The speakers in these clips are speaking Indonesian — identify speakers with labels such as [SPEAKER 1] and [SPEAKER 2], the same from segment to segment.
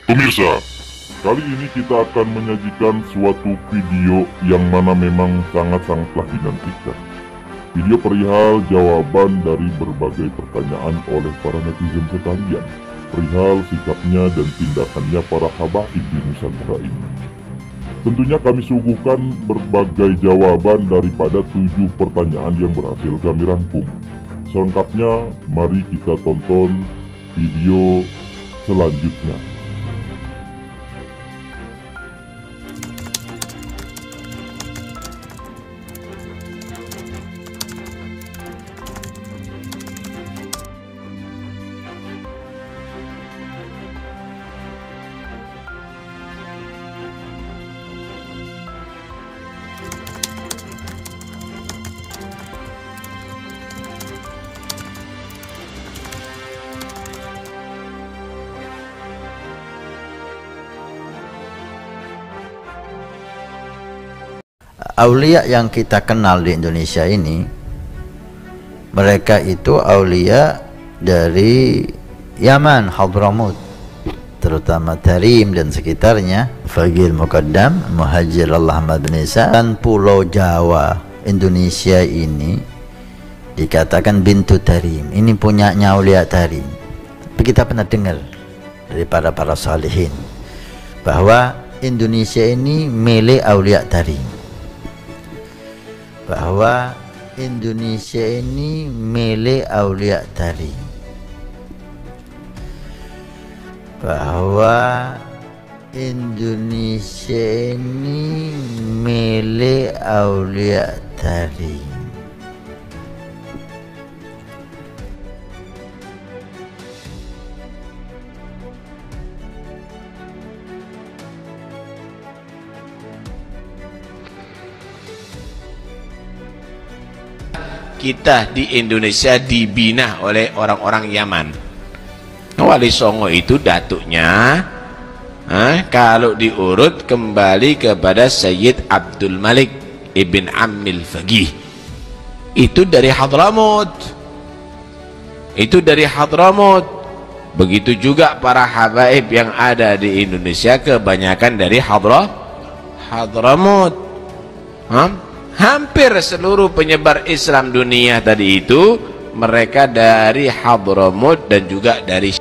[SPEAKER 1] Pemirsa, kali ini kita akan menyajikan suatu video yang mana memang sangat-sangatlah dinantikan. Video perihal jawaban dari berbagai pertanyaan oleh para netizen sekalian, perihal sikapnya dan tindakannya para habaib di Nusantara ini. Tentunya kami suguhkan berbagai jawaban daripada 7 pertanyaan yang berhasil kami rangkum. Selengkapnya, mari kita tonton video selanjutnya.
[SPEAKER 2] Aulia yang kita kenal di Indonesia ini, mereka itu aulia dari Yaman, Hadramut, terutama Tarim dan sekitarnya, Fagil Muqaddam, Muhajir Allah Ahmad bin Isa, dan Pulau Jawa Indonesia ini dikatakan bintu Tarim. Ini punyanya aulia Tarim. Tapi kita pernah dengar dari para salihin bahwa Indonesia ini milik aulia Tarim, bahwa Indonesia ini milik aulia Tarim, bahwa Indonesia ini milik aulia Tarim.
[SPEAKER 3] Kita di Indonesia dibina oleh orang-orang Yaman. Wali Songo itu datuknya, kalau diurut kembali kepada Sayyid Abdul Malik Ibn Ammil Faqih, itu dari Hadramut. Itu dari Hadramut. Begitu juga para habaib yang ada di Indonesia kebanyakan dari Hadramut. Hampir seluruh penyebar Islam dunia tadi itu mereka dari Hadramut dan juga dari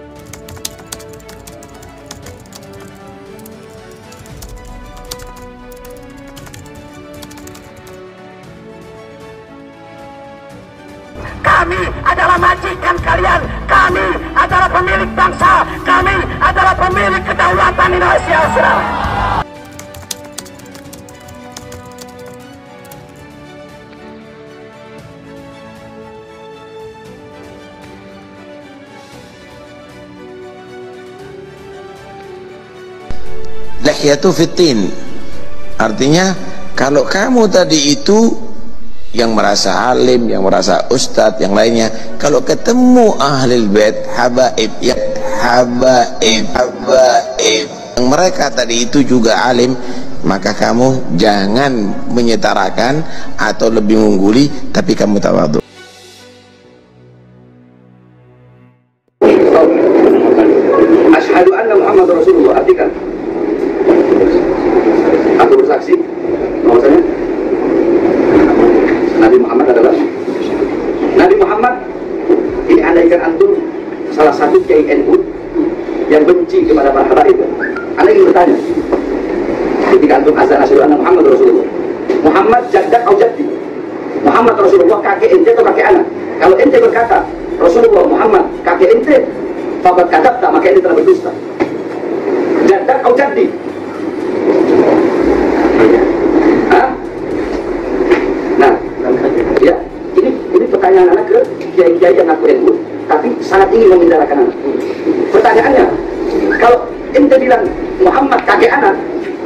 [SPEAKER 4] kami adalah majikan kalian, kami adalah pemilik bangsa, kami adalah pemilik kedaulatan Indonesia, saudara.
[SPEAKER 5] Lihyatu fitin, artinya kalau kamu tadi itu yang merasa alim, yang merasa ustadz, yang lainnya, kalau ketemu ahlul bait habaib yang yang mereka tadi itu juga alim, maka kamu jangan menyetarakan atau lebih mengungguli, tapi kamu tawadhu.
[SPEAKER 6] Asyhadu anna Muhammad Rasulullah, artikan aku bersaksi bahwasanya Nabi Muhammad adalah Nabi Muhammad. Ini andaikan antum salah satu kiai NU yang benci kepada para habaib, anda ingin bertanya ketika antum azan asyhadu anna Muhammad Rasulullah, Muhammad jaddak atau jaddi, Muhammad Rasulullah kakek ente atau kakek anak? Kalau ente berkata Rasulullah Muhammad kakek ente, faqad kadzabta, maka ente telah berdusta. Jaddak atau jaddi? Nah, ya, ini pertanyaan anak ke kiai-kiai yang aku NU, tapi sangat ingin membicarakan anak. Pertanyaannya, kalau ente bilang Muhammad kakek anak,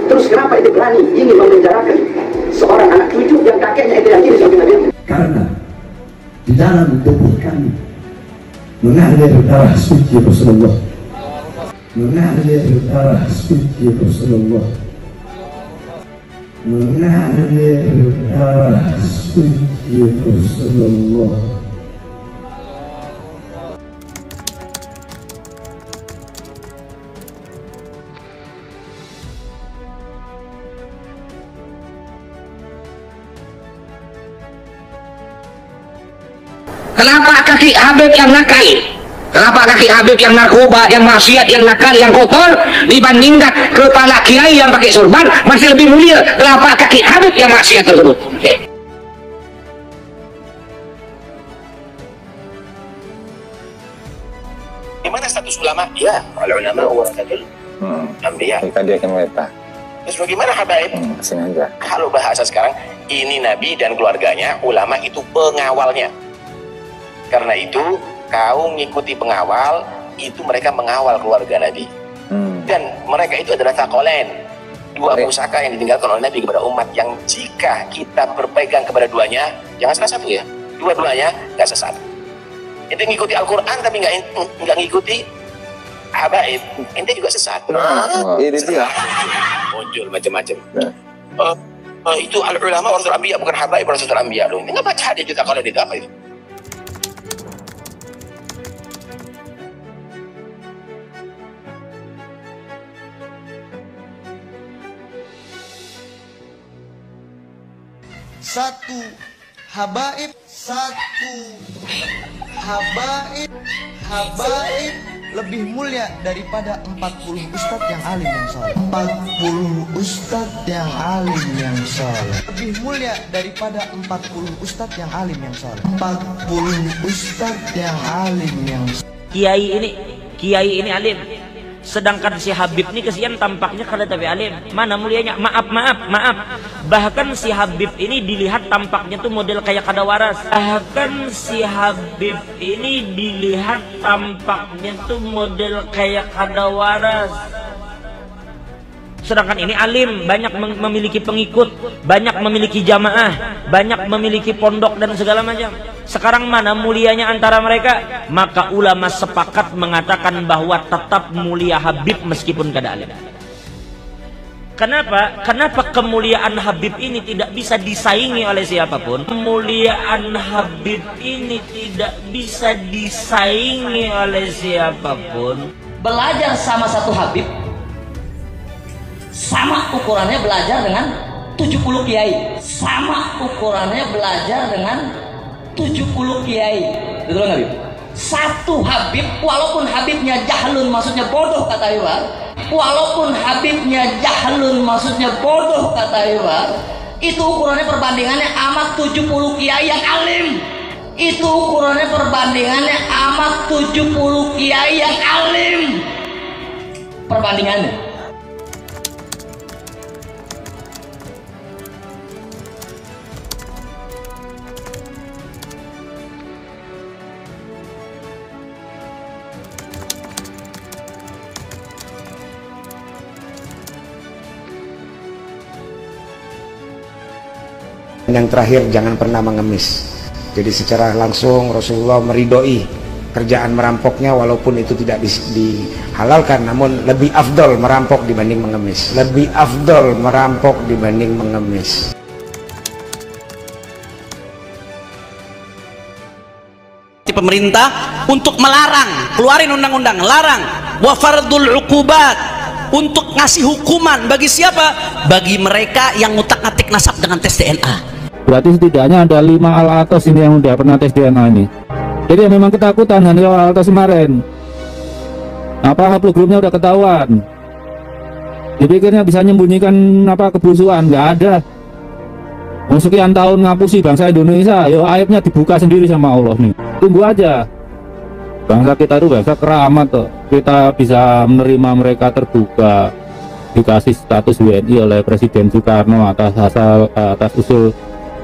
[SPEAKER 6] terus kenapa ente berani ingin membicarakan seorang anak cucu yang kakeknya ente yang ini sampai Nabi?
[SPEAKER 7] Karena di dalam tubuh kami mengalir darah suci Rasulullah, mengalir darah suci Rasulullah, mengalir darah suci Rasulullah.
[SPEAKER 6] Kenapa kaki Habib yang nakal? Kenapa kaki Habib yang narkoba, yang maksiat, yang nakal, yang kotor dibandingkan kepala kiai yang pakai sorban masih lebih mulia? Kenapa kaki Habib yang maksiat tersebut? Gimana status ulama? Ya, kalau ulama warasatul anbiya.
[SPEAKER 8] Dia akan mereka.
[SPEAKER 6] Terus bagaimana habaib?
[SPEAKER 8] Sini aja.
[SPEAKER 6] Kalau bahasa sekarang, ini Nabi dan keluarganya, ulama itu pengawalnya. Karena itu kau ngikuti pengawal, itu mereka mengawal keluarga Nabi. Dan mereka itu adalah taqolain, dua pusaka yang ditinggalkan oleh Nabi kepada umat, yang jika kita berpegang kepada duanya, jangan salah satu ya, dua-duanya nggak sesat. Itu ngikuti Al-Quran tapi nggak ngikuti habaib, ente juga sesat.
[SPEAKER 8] Ini dia.
[SPEAKER 6] Muncul macam-macam. Itu al-ulama warasatul anbiya, bukan habaib warasatul anbiya. Lu nggak baca hadis kita kalau di apa itu?
[SPEAKER 9] Satu habaib lebih mulia daripada 40 ustadz yang alim yang saleh. 40 ustadz yang alim yang saleh lebih mulia daripada 40 ustadz yang alim yang saleh. 40 ustadz yang alim yang saleh.
[SPEAKER 10] Kiai ini alim. Sedangkan si Habib ini kesian tampaknya kada tapi alim. Mana mulianya? Maaf. Bahkan si Habib ini dilihat tampaknya tuh model kayak kada waras. Sedangkan ini alim, banyak memiliki pengikut, banyak memiliki jamaah, banyak memiliki pondok dan segala macam. Sekarang mana mulianya antara mereka? Maka ulama sepakat mengatakan bahwa tetap mulia Habib meskipun kada alim. Kenapa? Kenapa kemuliaan Habib ini tidak bisa disaingi oleh siapapun? Kemuliaan Habib ini tidak bisa disaingi oleh siapapun.
[SPEAKER 11] Belajar sama satu Habib, sama ukurannya belajar dengan 70 kiai. Sama ukurannya belajar dengan 70 kiai. Betul nggak, Habib? Satu Habib, walaupun Habibnya jahlun, maksudnya bodoh kata Iwan. Walaupun Habibnya jahlun, maksudnya bodoh kata Iwan. Itu ukurannya perbandingannya amat 70 kiai yang alim. Itu ukurannya perbandingannya amat 70 kiai yang alim. Perbandingannya.
[SPEAKER 12] Yang terakhir, jangan pernah mengemis. Jadi secara langsung Rasulullah meridhoi kerjaan merampoknya, walaupun itu tidak dihalalkan, namun lebih afdol merampok dibanding mengemis. Lebih afdol merampok dibanding mengemis.
[SPEAKER 13] Pemerintah untuk melarang, keluarin undang-undang larang wa fardul uqubat, untuk ngasih hukuman bagi siapa? Bagi mereka yang ngutak-ngatik nasab dengan tes DNA.
[SPEAKER 14] Berarti setidaknya ada 5 al-atos ini yang udah pernah tes DNA ini. Jadi memang ketakutan Hanif al-atos kemarin. Apa haplogrupnya udah ketahuan. Dipikirnya bisa menyembunyikan apa kebusukan, nggak ada. Sekian tahun ngapusi bangsa Indonesia, yo aibnya dibuka sendiri sama Allah nih. Tunggu aja. Bangsa kita itu bangsa keramat tuh. Kita bisa menerima mereka terbuka, dikasih status WNI oleh Presiden Soekarno atas usul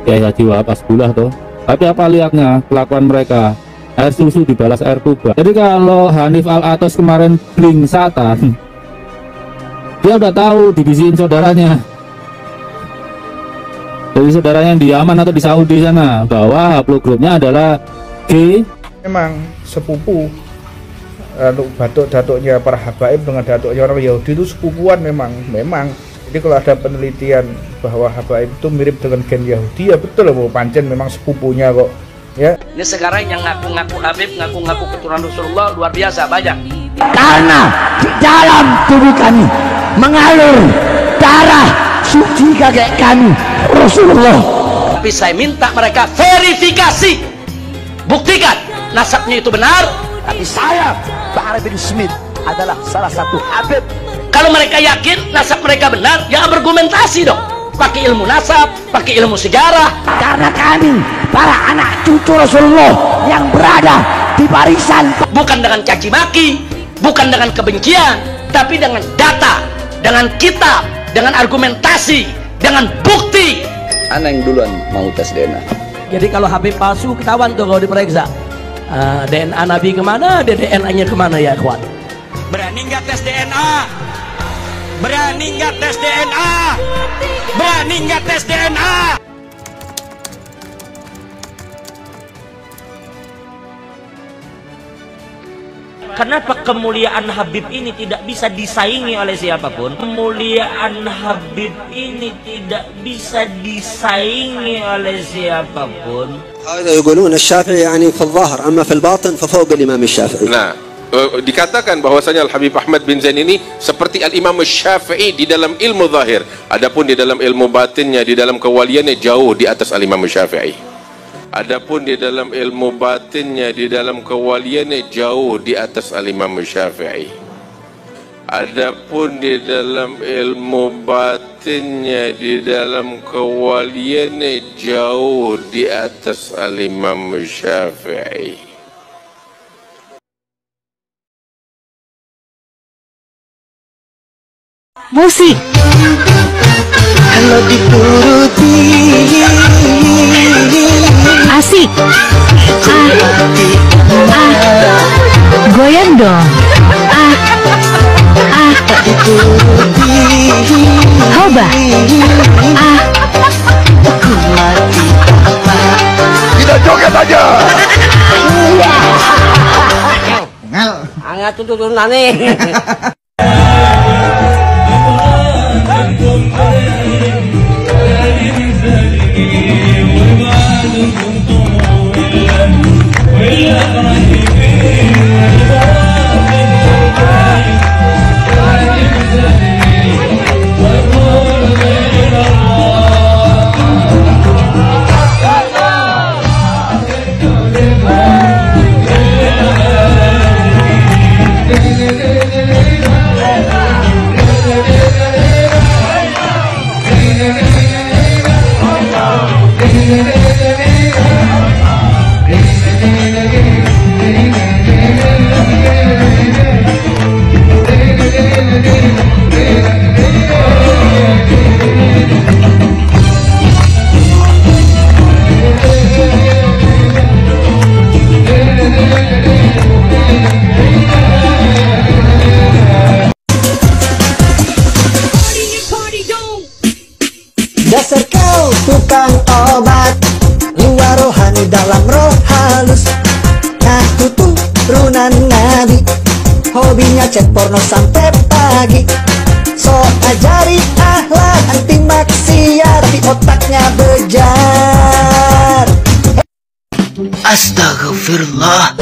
[SPEAKER 14] Kiai Haji Wahab Asbullah tuh. Tapi apa lihatnya kelakuan mereka? Air susu dibalas air tuba. Jadi kalau Hanif al-Atos kemarin bling satan, dia udah tahu dibisiin saudaranya. Jadi saudaranya yang di Yaman atau di Saudi sana bahwa haplogrupnya adalah G.
[SPEAKER 15] Memang sepupu datuk-datuknya para habaib dengan datuknya orang Yahudi itu sepupuan memang. Jadi kalau ada penelitian bahwa habaib itu mirip dengan gen Yahudi, ya betul loh, pancen memang sepupunya kok. Ya.
[SPEAKER 10] Ini sekarang yang ngaku-ngaku Habib, ngaku-ngaku keturunan Rasulullah luar biasa banyak.
[SPEAKER 4] Karena di dalam tubuh kami mengalir darah suci kakek kami Rasulullah.
[SPEAKER 10] Tapi saya minta mereka verifikasi
[SPEAKER 13] buktikan nasabnya itu benar.
[SPEAKER 6] Tapi saya, Bahar bin Smith, adalah salah satu Habib.
[SPEAKER 13] Kalau mereka yakin nasab mereka benar, ya argumentasi dong, pakai ilmu nasab, pakai ilmu sejarah.
[SPEAKER 6] Karena kami para anak cucu Rasulullah yang berada di barisan,
[SPEAKER 13] bukan dengan caci maki, bukan dengan kebencian, tapi dengan data, dengan kitab, dengan argumentasi, dengan bukti.
[SPEAKER 8] Ana yang duluan mau tes DNA.
[SPEAKER 11] Jadi kalau Habib palsu ketahuan tuh kalau diperiksa. DNA Nabi kemana, DNA-nya kemana ya kawan?
[SPEAKER 13] Berani nggak tes DNA? Berani nggak tes DNA? Berani nggak tes DNA?
[SPEAKER 10] Kenapa kemuliaan Habib ini tidak bisa disaingi oleh siapapun? Kemuliaan Habib ini tidak bisa disaingi oleh siapapun.
[SPEAKER 16] هذا يقولون الشافعي يعني في الظاهر أما في الباطن ففوق الإمام الشافعي.
[SPEAKER 17] Nah, dikatakan bahwasanya Al-Habib Ahmad bin Zain ini seperti Al-Imam Syafi'i di dalam ilmu zahir, adapun di dalam ilmu batinnya, di dalam kewaliannya jauh di atas Al-Imam Syafi'i. Adapun di dalam ilmu batinnya, di dalam kewaliannya jauh di atas Al-Imam Syafi'i. Adapun di dalam ilmu batinnya, di dalam kewaliannya jauh di atas Al-Imam Syafi'i.
[SPEAKER 18] Musik kalau dituruti asik. Goyang dong. Hoba.
[SPEAKER 4] Kita joget aja.
[SPEAKER 11] Angkat tuntun nane.
[SPEAKER 18] Dasar kau tukang obat, luar rohani dalam roh halus. Ngaku turunan Nabi, hobinya cek porno sampai pagi. So ajari akhlak anti maksiat, di otaknya bejar.
[SPEAKER 19] Astagfirullah.